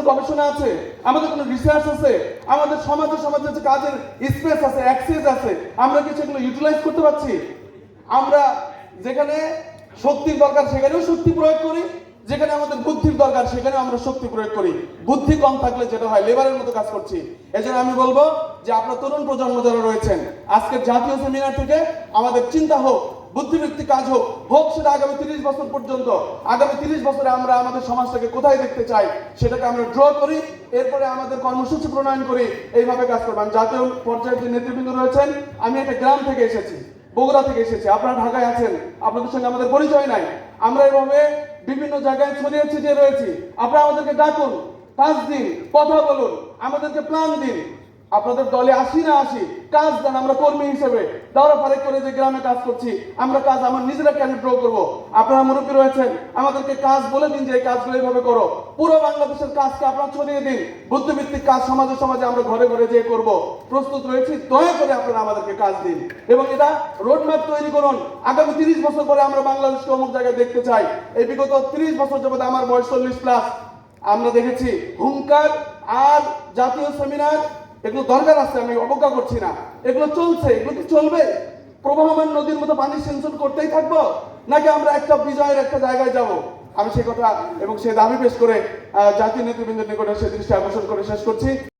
গবেষণা আছে, আমাদের কোনো রিসার্চ আছে, আমাদের সমাজে যে কাজের স্পেস আছে, অ্যাক্সেস আছে, আমরা কি সেগুলো ইউটিলাইজ করতে পারছি? আমরা যেখানে শক্তির দরকার সেখানেও শক্তি প্রয়োগ করি, যেখানে আমাদের বুদ্ধির দরকার সেখানেও আমরা শক্তি প্রয়োগ করি। বুদ্ধি কম থাকলে যেটা হয় লেবারের মতো কাজ করছি। এজন্য আমি বলবো যে আপনার তরুণ প্রজন্ম যারা রয়েছেন, আজকের জাতীয় সেমিনার থেকে আমাদের চিন্তা হোক, বুদ্ধিভিত্তিক কাজ হোক সেটা আগামী 30 বছর পর্যন্ত। আগামী 30 বছরে আমরা আমাদের সমাজটাকে কোথায় দেখতে চাই সেটাকে আমরা ড্র করি, এরপরে আমাদের কর্মসূচি প্রণয়ন করি, এইভাবে কাজ করবেন। জাতীয় পর্যায়ের যে নেতৃবৃন্দ রয়েছেন, আমি একটা গ্রাম থেকে এসেছি, বগুড়া থেকে এসেছি, আপনারা ঢাকায় আছেন, আপনাদের সঙ্গে আমাদের পরিচয় নাই। আমরা এভাবে বিভিন্ন জায়গায় ছড়িয়ে ছিটিয়ে রয়েছি। আপনারা আমাদেরকে ডাকুন, কাজ দিন, কথা বলুন, আমাদেরকে প্ল্যান দিন। আপনাদের দলে আসি না আসি, কাজ দেন। আমরা কর্মী হিসেবে দাওরা ফারেক করে যে গ্রামে কাজ করছি, আমরা কাজ আমার নিজেরা কেন ড্র করবো? আপনারা মুরব্বী রয়েছেন, আমাদেরকে কাজ বলে দিন যে এই কাজগুলো এইভাবে করো। পুরো বাংলাদেশের কাজকে আপনারা ছড়িয়ে দিন। বুদ্ধিভিত্তিক কাজ সমাজে আমরা ঘরে ঘরে যেয়ে করব। প্রস্তুত রয়েছি, দয়া করে আপনারা আমাদেরকে কাজ দিন এবং এটা রোডম্যাপ তৈরি করুন। আগামী 30 বছর পরে আমরা বাংলাদেশকে অমুক জায়গায় দেখতে চাই। এই বিগত 30 বছর যাবত আমার বয়স 40+, আমরা দেখেছি হুঙ্কার আর জাতীয় সেমিনার এগুলো দরকার আছে, আমি অবজ্ঞা করছি না। এগুলো চলছে, এগুলো কি চলবে? প্রবাহমান নদীর মতো পানি সিঞ্চন করতেই থাকবো, নাকি আমরা একটা বিজয়ের একটা জায়গায় যাব? আমি সেই কথা এবং সেই দাবি পেশ করে জাতীয় নেতৃবৃন্দের নিকটে সে দৃষ্টি আকর্ষণ করে শেষ করছি।